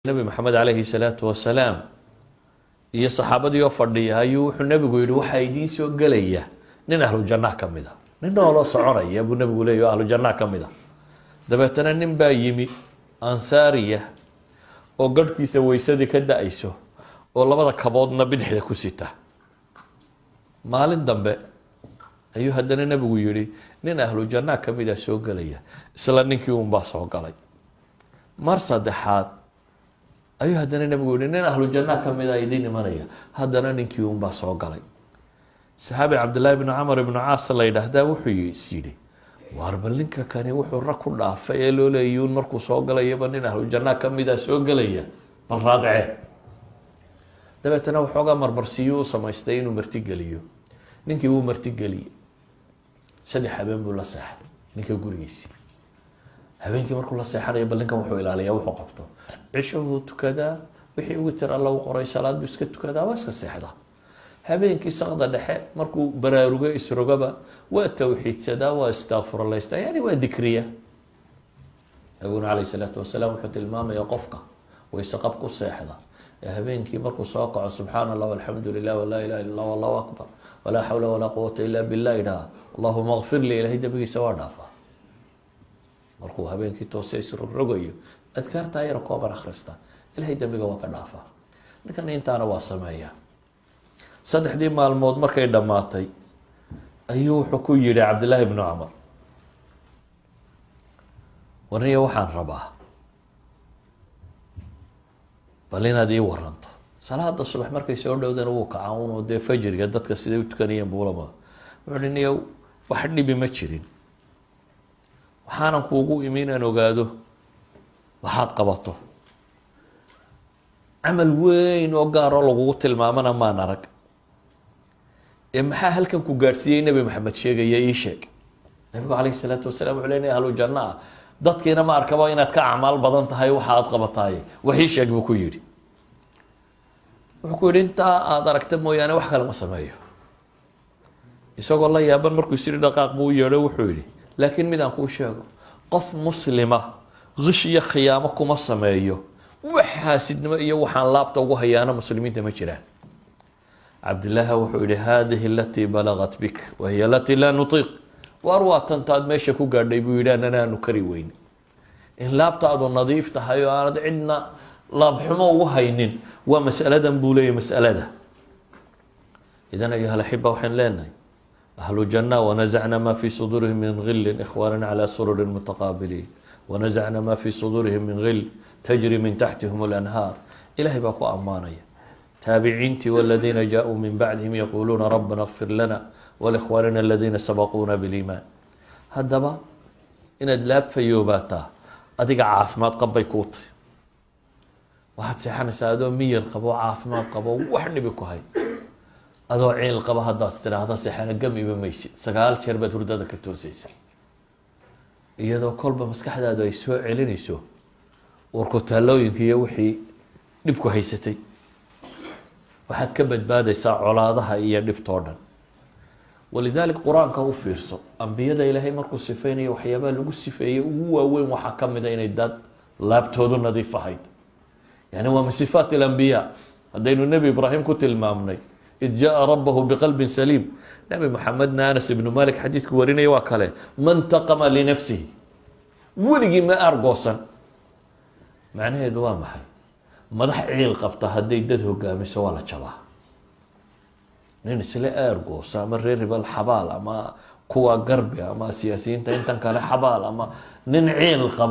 nabi maxamed calayhi salaatu wasalaam iyo saxaabadii oo fadhiya ayuu wuxuu nabigu yidhi waxaa idiin soo gelaya nin ahlu jannah ka mid a nin nooloo soconaya buu nabigu leeyahy ahlu jannah ka mid a dabeetana nin baa yimi ansaariya oo garhkiisa weysadii ka da-ayso oo labada kaboodna bidixda ku sita maalin dambe ayuu haddana nabigu yidhi nin ahlu jannah ka mid a soo gelaya isla ninkii unbaa soo galay mar saddexaad ayuu haddana nabigu yihi nin ahlu jannah ka mid a idiin imanaya haddana ninkii unbaa soo galay saxaabi cabdillahi bnu camar ibnu caas la yidhaahdaa wuxuu is yidhi waar bal ninka kani wuxuu rag ku dhaafay ee loo leeyuun markuu soo galayaba nin ahlu jannah ka mid a soo gelaya bal raadcee dabeetana waxoogaa marmarsiiyuu u samaystay inuu martigeliyo ninkii wuu martigeliyey 3 habeen buu la seexday ninka gurigiisii habeenkii markuu la seexanayo bal ninkan wuxuu ilaaliyaa wuxuu qabto cishuhu tukadaa wixii ugu tira lagu qoray salaad buu iska tukadaa waa iska seexdaa habeenkii saqda dhexe markuu baraarugo isrogaba waa tawxiidsadaa waa istakfurlaystaa yani waa dikriya nabiguna calayhi salaatu wasalaam wuxuu tilmaamaya qofka wayse qab ku seexda ee habeenkii markuu soo kaco subxaana allah walxamdu lilah walaa ilaha illa allah wallahu akbar walaa xawla walaa quwata illa billah idhaha allahuma kfir lii ilahay dembigiisa waa dhaafaa markuu habeenkii toose isrogrogayo adkaartaa yar kooban akhrista ilahay dembiga waa ka dhaafaa ninkan intaana waa sameeya 3 maalmood markay dhammaatay ayuu wuxuu ku yihi cabdillaahi bnu camar warniya waxaan rabaa bal inaad ii waranto salaada subax markay soo dhowdana wuu kacaa unoo dee fajriga dadka siday u tukanayeen buulama wuxuu hi niya wax dhibi ma jirin waxaanan kuugu imi inaan ogaado waxaad qabato camal weyn oo gaaroo lagugu tilmaamana maan arag ee maxaa halkan ku gaadhsiiyey nebi maxamed sheegaya ii sheeg nabigu calayhi salaatu wasalaam wuxuu leynaya ahlu janno ah dadkiina ma arkaba inaad ka acmaal badan tahay waxa aad qabataaye wax ii sheeg buu ku yidhi wuxuu ku yidhi intaa aada aragta mooyaane wax kale ma sameeyo isagoo la yaaban markuu isiri dhaqaaq buu u yeedho wuxuu yidhi laakiin mid aan kuu sheego qof muslima gish iyo khiyaamo kuma sameeyo wax xaasidnimo iyo waxaan laabta ugu hayaana muslimiinta ma jiraan cabdillaahi wuxuu yihi hadihi alatii balagat bik wahiya alatii laa nutiiq waar waa tantaad meesha ku gaadhay buu yidhi annana aanu kari weyn in laabtaadu nadiif tahay oo aanad cidna laabxumo ugu haynin waa masaladan buu leeyahy masalada idan ayuha alaxiba waxaan leenahay ahlu janna wanazacna ma fi suduurihim min gilin ikhwaana calaa sururin mutaqaabiliin wanazacna ma fi suduurihim min gil tajri min taxtihim alanhaar ilahay baa ku ammaanaya taabiciintii waladiina jaaءuu min bacdihim yaquuluuna rabbana kfir lana walikhwaanina aladiina sabaquuna biliimaan haddaba inaad laabfayoobaataa adiga caafimaad qabbay kuu tahy waxaad seexanaysaa adoo miyir qabo caafimaad qabo wax dhibi ku hay adoo ciil qaba haddaad tiraahda seexana gamiba maysid 9 jeer baad hurdada ka toosaysa iyadoo kolba maskaxdaadu ay soo celinayso warkutaalooyinka iyo wixii dhibku haysatay waxaad ka badbaadaysaa colaadaha iyo dhibtoo dhan walidalik qur-aanka u fiirso ambiyada ilaahay markuu sifeynayo waxyaabaha lagu sifeeyey ugu waaweyn waxaa ka mid a inay dad laabtoodu nadiif ahayd yani waa min sifaat alambiyaa haddaynu nebi ibraahim ku tilmaamnay id jaa rabahu biqalbin saliim nabi maxamedna anas ibnu malik xadiidku warinaya waa kale man taqama linafsihi weligii ma aargoosan macnaheedu waa maxay madax ciil qabta hadday dad hogaamiso waa la jabaa nin isla aargoosa ama reer ribal xabaal ama kuwa garbi ama siyaasiyiinta intan kale xabaal ama nin ciil qaba